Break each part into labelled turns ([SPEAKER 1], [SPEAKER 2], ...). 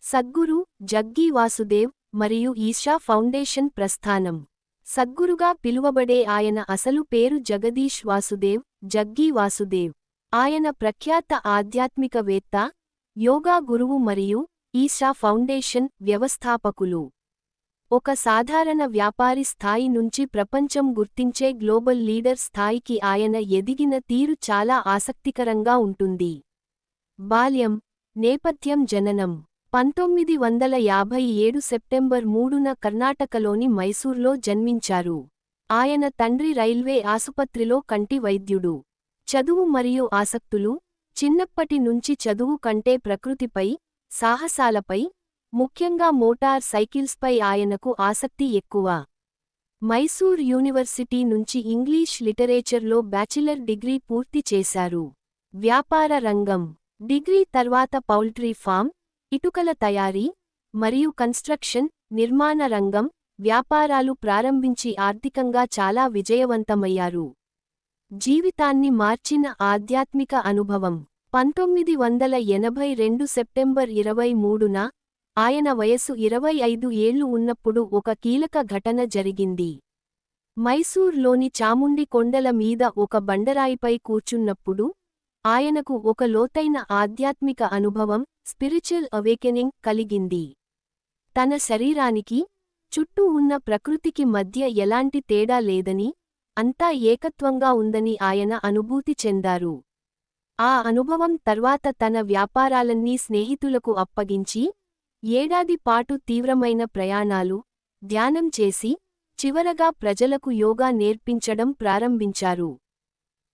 [SPEAKER 1] సద్గురు జగ్గీ వాసుదేవ్ మరియు ఈశా ఫౌండేషన్ ప్రస్థానం. సద్గురుగా పిలువబడే ఆయన అసలు పేరు జగదీష్ వాసుదేవ్, జగ్గీ వాసుదేవ్. ఆయన ప్రఖ్యాత ఆధ్యాత్మికవేత్త, యోగా గురువు మరియు ఈశా ఫౌండేషన్ వ్యవస్థాపకులు. ఒక సాధారణ వ్యాపారి స్థాయి నుంచి ప్రపంచం గుర్తించే గ్లోబల్ లీడర్ స్థాయికి ఆయన ఎదిగిన తీరు చాలా ఆసక్తికరంగా ఉంటుంది. బాల్యం, నేపథ్యం. జననం 1957 సెప్టెంబర్ 3న కర్ణాటకలోని మైసూర్లో జన్మించారు. ఆయన తండ్రి రైల్వే ఆసుపత్రిలో కంటి వైద్యుడు. చదువు మరియు ఆసక్తులు. చిన్నప్పటి నుంచి చదువు కంటే ప్రకృతిపై, సాహసాలపై, ముఖ్యంగా మోటార్ సైకిల్స్పై ఆయనకు ఆసక్తి ఎక్కువ. మైసూర్ యూనివర్సిటీ నుంచి ఇంగ్లీష్ లిటరేచర్లో బ్యాచిలర్ డిగ్రీ పూర్తి చేశారు. వ్యాపార రంగం. డిగ్రీ తర్వాత పౌల్ట్రీ ఫామ్, ఇటుకల తయారీ, మరియు కన్స్ట్రక్షన్, నిర్మాణ రంగం, వ్యాపారాలు ప్రారంభించి ఆర్థికంగా చాలా విజయవంతమయ్యారు. జీవితాన్ని మార్చిన ఆధ్యాత్మిక అనుభవం. 1982 సెప్టెంబర్ 23న, ఆయన వయసు 25 ఏళ్లు ఉన్నప్పుడు ఒక కీలక ఘటన జరిగింది. మైసూర్లోని చాముండి కొండల మీద ఒక బండరాయిపై కూర్చున్నప్పుడు, ఆయనకు ఒక లోతైన ఆధ్యాత్మిక అనుభవం, స్పిరిచువల్ అవేకెనింగ్ కలిగింది. తన శరీరానికి, చుట్టూ ఉన్న ప్రకృతికి మధ్య ఎలాంటి తేడా లేదని, అంతా ఏకత్వంగా ఉందని ఆయన అనుభూతి చెందారు. ఆ అనుభవం తర్వాత తన వ్యాపారాలన్నీ స్నేహితులకు అప్పగించి, ఏడాది పాటు తీవ్రమైన ప్రయాణాలు, ధ్యానం చేసి, చివరగా ప్రజలకు యోగా నేర్పించడం ప్రారంభించారు.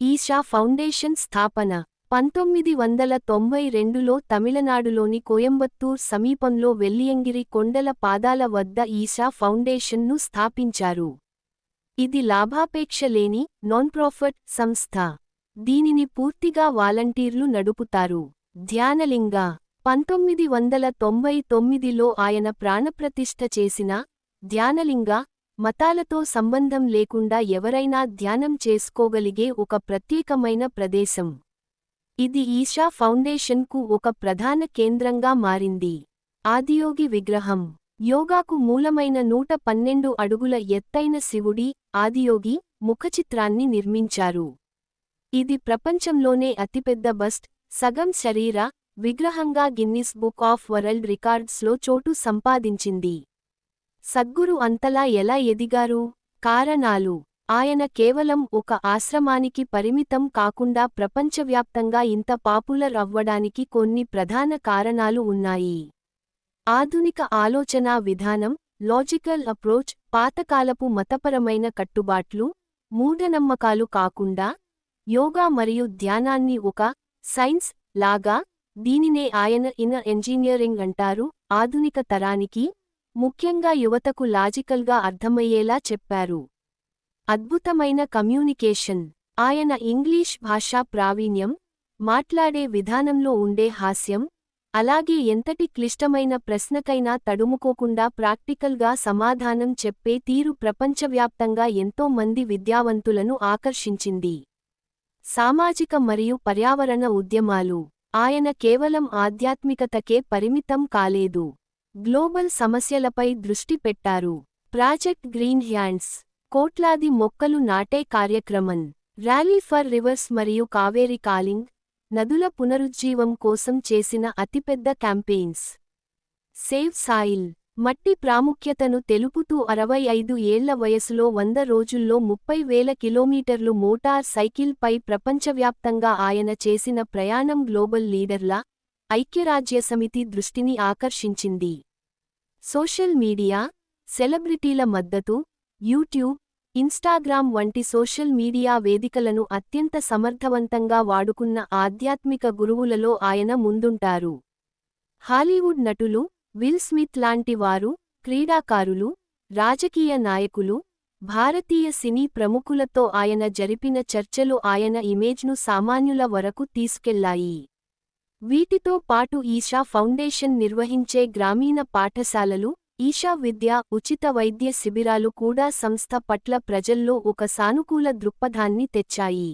[SPEAKER 1] ఈశా ఫౌండేషన్ స్థాపన 1992లో తమిళనాడులోని కోయంబత్తూర్ సమీపంలో వెల్లియంగిరి కొండల పాదాల వద్ద ఈశా ఫౌండేషన్ను స్థాపించారు. ఇది లాభాపేక్ష లేని, నాన్ప్రాఫిట్ సంస్థ. దీనిని పూర్తిగా వాలంటీర్లు నడుపుతారు. ధ్యానలింగ 1999లో ఆయన ప్రాణప్రతిష్ఠ చేసిన ధ్యానలింగ, మతాలతో సంబంధం లేకుండా ఎవరైనా ధ్యానం చేసుకోగలిగే ఒక ప్రత్యేకమైన ప్రదేశం. ఇది ఈశా ఫౌండేషన్కు ఒక ప్రధాన కేంద్రంగా మారింది. ఆదియోగి విగ్రహం. యోగాకు మూలమైన 112 అడుగుల ఎత్తైన శివుడి, ఆదియోగి, ముఖచిత్రాన్ని నిర్మించారు. ఇది ప్రపంచంలోనే అతిపెద్ద బస్ట్, సగం శరీర, విగ్రహంగా గిన్నిస్ బుక్ ఆఫ్ వరల్డ్ రికార్డ్స్లో చోటు సంపాదించింది. సద్గురు అంతలా ఎలా ఎదిగారు? కారణాలు. ఆయన కేవలం ఒక ఆశ్రమానికి పరిమితం కాకుండా ప్రపంచవ్యాప్తంగా ఇంత పాపులర్ అవ్వడానికి కొన్ని ప్రధాన కారణాలు ఉన్నాయి. ఆధునిక ఆలోచనా విధానం, లాజికల్ అప్రోచ్, పాతకాలపు మతపరమైన కట్టుబాట్లు, మూఢనమ్మకాలు కాకుండా, యోగా మరియు ధ్యానాన్ని ఒక సైన్స్ లాగా, దీనినే ఆయన ఇన్నర్ ఇంజనీరింగ్ అంటారు, ఆధునిక తరానికి, ముఖ్యంగా యువతకు లాజికల్గా అర్థమయ్యేలా చెప్పారు. అద్భుతమైన కమ్యూనికేషన్. ఆయన ఇంగ్లీష్ భాషా ప్రావీణ్యం, మాట్లాడే విధానంలో ఉండే హాస్యం, అలాగే ఎంతటి క్లిష్టమైన ప్రశ్నకైనా తడుముకోకుండా ప్రాక్టికల్గా సమాధానం చెప్పే తీరు ప్రపంచవ్యాప్తంగా ఎంతో మంది విద్యావంతులను ఆకర్షించింది. సామాజిక మరియు పర్యావరణ ఉద్యమాలు. ఆయన కేవలం ఆధ్యాత్మికతకే పరిమితం కాలేదు. గ్లోబల్ సమస్యలపై దృష్టి పెట్టారు. ప్రాజెక్ట్ గ్రీన్ హ్యాండ్స్, కోట్లాది మొక్కలు నాటే కార్యక్రమం, ర్యాలీ ఫర్ రివర్స్ మరియు కావేరి కాలింగ్, నదుల పునరుజ్జీవం కోసం చేసిన అతిపెద్ద క్యాంపెయిన్స్. సేవ్ సాయిల్, మట్టి ప్రాముఖ్యతను తెలుపుతూ 65 ఏళ్ల వయసులో 100 రోజుల్లో 30,000 కిలోమీటర్లు మోటార్ సైకిల్ పై ప్రపంచవ్యాప్తంగా ఆయన చేసిన ప్రయాణం గ్లోబల్ లీడర్ల ఐక్యరాజ్యసమితి దృష్టిని ఆకర్షించింది. సోషల్ మీడియా, సెలబ్రిటీల మద్దతు, యూట్యూబ్, ఇన్స్టాగ్రామ్ వంటి సోషల్ మీడియా వేదికలను అత్యంత సమర్థవంతంగా వాడుకున్న ఆధ్యాత్మిక గురువులలో ఆయన ముందుంటారు. హాలీవుడ్ నటులు, విల్ స్మిత్ లాంటి వారు, క్రీడాకారులు, రాజకీయ నాయకులు, భారతీయ సినీ ప్రముఖులతో ఆయన జరిపిన చర్చలు ఆయన ఇమేజ్ను సామాన్యుల వరకు తీసుకెళ్లాయి. వీటితో పాటు ఈశా ఫౌండేషన్ నిర్వహించే గ్రామీణ పాఠశాలలు, ఈశా విద్య, ఉచిత వైద్య శిబిరాలు కూడా సంస్థ పట్ల ప్రజల్లో ఒక సానుకూల దృక్పథాన్ని తెచ్చాయి.